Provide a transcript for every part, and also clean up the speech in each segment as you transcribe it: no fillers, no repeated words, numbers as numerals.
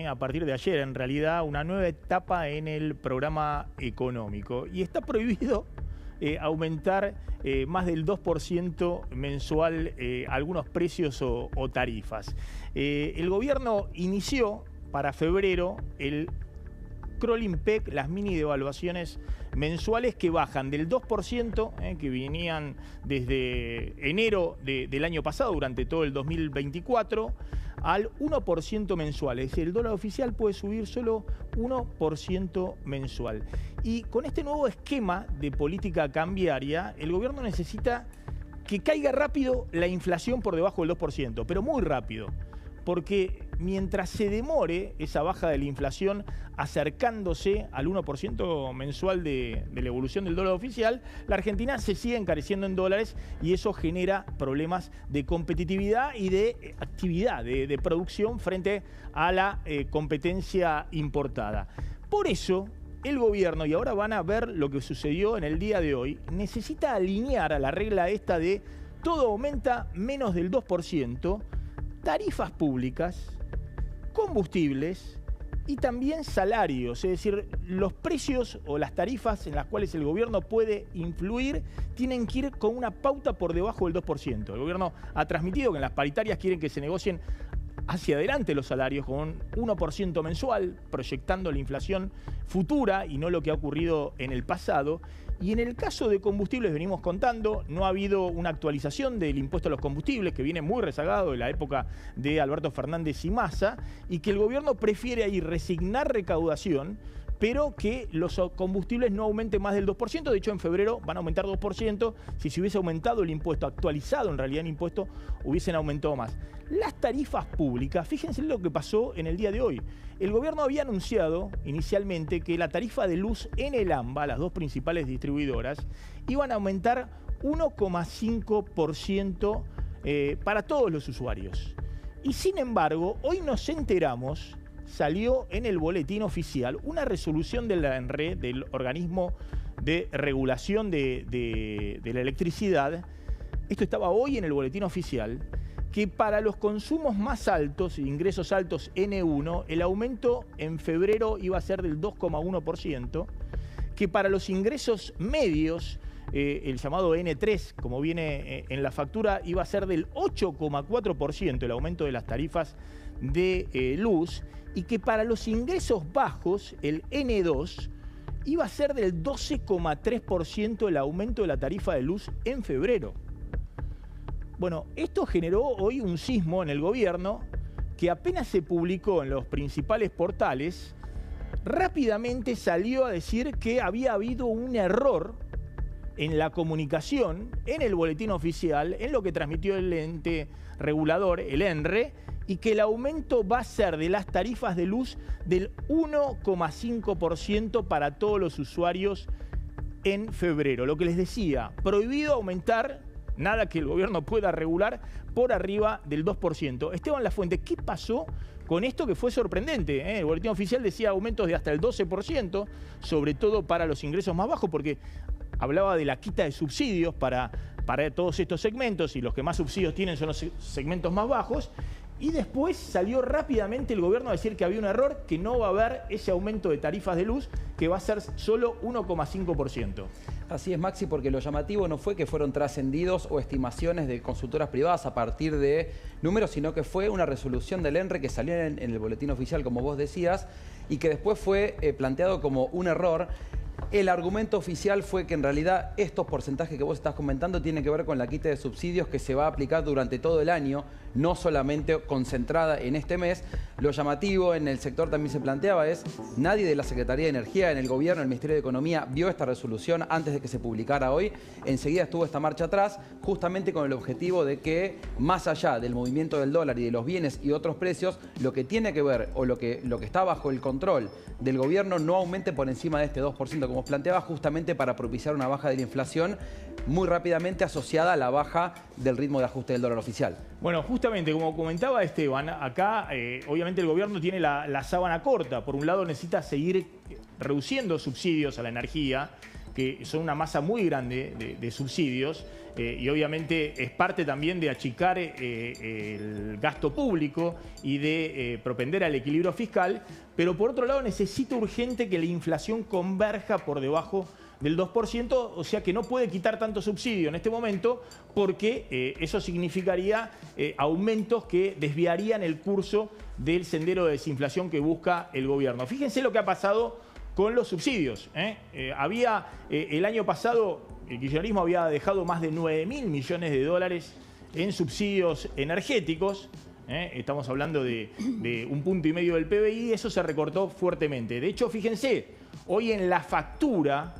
a partir de ayer, en realidad, una nueva etapa en el programa económico. Y está prohibido aumentar más del 2% mensual algunos precios o tarifas. El gobierno inició para febrero el crawling peg, las mini devaluaciones mensuales que bajan del 2%, que venían desde enero del año pasado, durante todo el 2024, al 1% mensual. Es decir, el dólar oficial puede subir solo 1% mensual. Y con este nuevo esquema de política cambiaria, el gobierno necesita que caiga rápido la inflación por debajo del 2%, pero muy rápido. Porque mientras se demore esa baja de la inflación acercándose al 1% mensual de la evolución del dólar oficial, la Argentina se sigue encareciendo en dólares y eso genera problemas de competitividad y de actividad, de producción frente a la competencia importada. Por eso, el gobierno, y ahora van a ver lo que sucedió en el día de hoy, necesita alinear a la regla esta de todo aumenta menos del 2%, tarifas públicas, combustibles y también salarios, es decir, los precios o las tarifas en las cuales el gobierno puede influir tienen que ir con una pauta por debajo del 2%. El gobierno ha transmitido que en las paritarias quieren que se negocien hacia adelante los salarios con 1% mensual, proyectando la inflación futura y no lo que ha ocurrido en el pasado. Y en el caso de combustibles, venimos contando, no ha habido una actualización del impuesto a los combustibles, que viene muy rezagado de la época de Alberto Fernández y Massa, y que el gobierno prefiere ahí resignar recaudación, pero que los combustibles no aumenten más del 2%. De hecho, en febrero van a aumentar 2%. Si se hubiese aumentado el impuesto, actualizado en realidad el impuesto, hubiesen aumentado más. Las tarifas públicas, fíjense lo que pasó en el día de hoy. El gobierno había anunciado inicialmente que la tarifa de luz en el AMBA, las dos principales distribuidoras, iban a aumentar 1,5% para todos los usuarios. Y sin embargo, hoy nos enteramos, salió en el boletín oficial una resolución de la ENRE, del organismo de regulación de la electricidad. Esto estaba hoy en el boletín oficial, que para los consumos más altos, ingresos altos N1, el aumento en febrero iba a ser del 2,1%, que para los ingresos medios, el llamado N3, como viene en la factura, iba a ser del 8,4% el aumento de las tarifas de luz, y que para los ingresos bajos, el N2, iba a ser del 12,3% el aumento de la tarifa de luz en febrero. Bueno, esto generó hoy un sismo en el gobierno que apenas se publicó en los principales portales, rápidamente salió a decir que había habido un error en la comunicación, en el boletín oficial, en lo que transmitió el ente regulador, el ENRE, y que el aumento va a ser de las tarifas de luz del 1,5% para todos los usuarios en febrero. Lo que les decía, prohibido aumentar, nada que el gobierno pueda regular, por arriba del 2%. Esteban Lafuente, ¿qué pasó con esto que fue sorprendente? El boletín oficial decía aumentos de hasta el 12%, sobre todo para los ingresos más bajos, porque hablaba de la quita de subsidios para todos estos segmentos, y los que más subsidios tienen son los segmentos más bajos. Y después salió rápidamente el gobierno a decir que había un error, que no va a haber ese aumento de tarifas de luz, que va a ser solo 1,5%. Así es, Maxi, porque lo llamativo no fue que fueron trascendidos o estimaciones de consultoras privadas a partir de números, sino que fue una resolución del ENRE que salió en el boletín oficial, como vos decías, y que después fue planteado como un error. El argumento oficial fue que en realidad estos porcentajes que vos estás comentando tienen que ver con la quita de subsidios que se va a aplicar durante todo el año, no solamente concentrada en este mes. Lo llamativo en el sector también se planteaba es, nadie de la Secretaría de Energía, en el gobierno, en el Ministerio de Economía, vio esta resolución antes de que se publicara hoy. Enseguida estuvo esta marcha atrás, justamente con el objetivo de que, más allá del movimiento del dólar y de los bienes y otros precios, lo que tiene que ver o lo que está bajo el control del gobierno no aumente por encima de este 2%, como os planteaba, justamente para propiciar una baja de la inflación muy rápidamente asociada a la baja del ritmo de ajuste del dólar oficial. Bueno, justamente como comentaba Esteban, acá obviamente el gobierno tiene la sábana corta. Por un lado necesita seguir reduciendo subsidios a la energía, que son una masa muy grande de subsidios, y obviamente es parte también de achicar el gasto público y de propender al equilibrio fiscal, pero por otro lado necesita urgente que la inflación converja por debajo del 2%, o sea que no puede quitar tanto subsidio en este momento porque eso significaría aumentos que desviarían el curso del sendero de desinflación que busca el gobierno. Fíjense lo que ha pasado con los subsidios. El año pasado el kirchnerismo había dejado más de 9.000 millones de dólares en subsidios energéticos. Estamos hablando de 1,5 puntos del PBI, eso se recortó fuertemente. De hecho, fíjense, hoy en la factura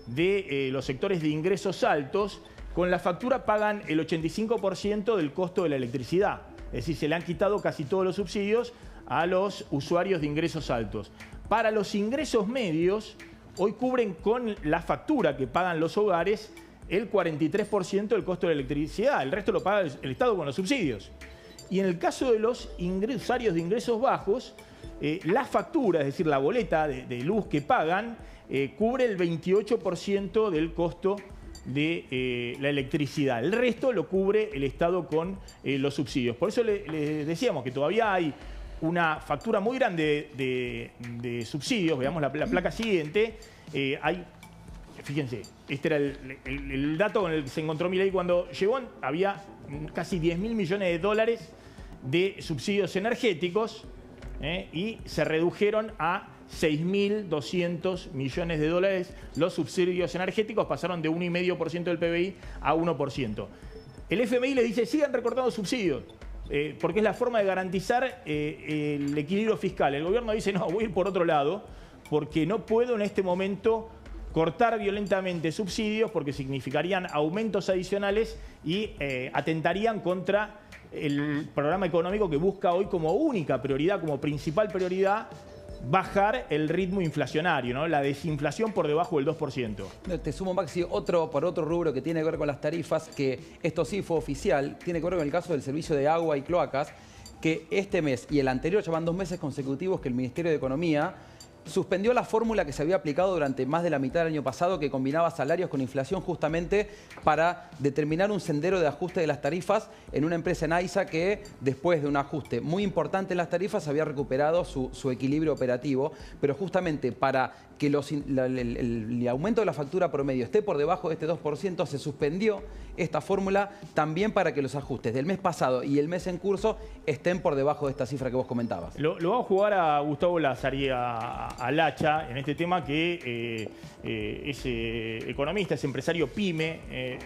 de los sectores de ingresos altos, con la factura pagan el 85% del costo de la electricidad. Es decir, se le han quitado casi todos los subsidios a los usuarios de ingresos altos. Para los ingresos medios, hoy cubren con la factura que pagan los hogares el 43% del costo de la electricidad. El resto lo paga el Estado con los subsidios. Y en el caso de los usuarios de ingresos bajos, la factura, es decir, la boleta de luz que pagan, cubre el 28% del costo de la electricidad. El resto lo cubre el Estado con los subsidios. Por eso le decíamos que todavía hay una factura muy grande de subsidios. Veamos la placa siguiente. Fíjense, este era el dato con el que se encontró Milei cuando llegó. Había casi 10.000 millones de dólares de subsidios energéticos y se redujeron a 6.200 millones de dólares los subsidios energéticos, pasaron de 1,5% del PBI a 1%. El FMI le dice, sigan recortando subsidios, porque es la forma de garantizar el equilibrio fiscal. El gobierno dice, no, voy a ir por otro lado, porque no puedo en este momento cortar violentamente subsidios, porque significarían aumentos adicionales y atentarían contra el programa económico que busca hoy como única prioridad, como principal prioridad, bajar el ritmo inflacionario, ¿no? La desinflación por debajo del 2%. Te sumo, Maxi, por otro rubro que tiene que ver con las tarifas, que esto sí fue oficial, tiene que ver con el caso del servicio de agua y cloacas, que este mes y el anterior ya van 2 meses consecutivos que el Ministerio de Economía suspendió la fórmula que se había aplicado durante más de la mitad del año pasado, que combinaba salarios con inflación justamente para determinar un sendero de ajuste de las tarifas en una empresa Enaiza que, después de un ajuste muy importante en las tarifas, había recuperado su equilibrio operativo, pero justamente para que el aumento de la factura promedio esté por debajo de este 2%, se suspendió esta fórmula también para que los ajustes del mes pasado y el mes en curso estén por debajo de esta cifra que vos comentabas. Lo vamos a jugar a Gustavo Lazari, a Lacha, en este tema, que es economista, es empresario PYME,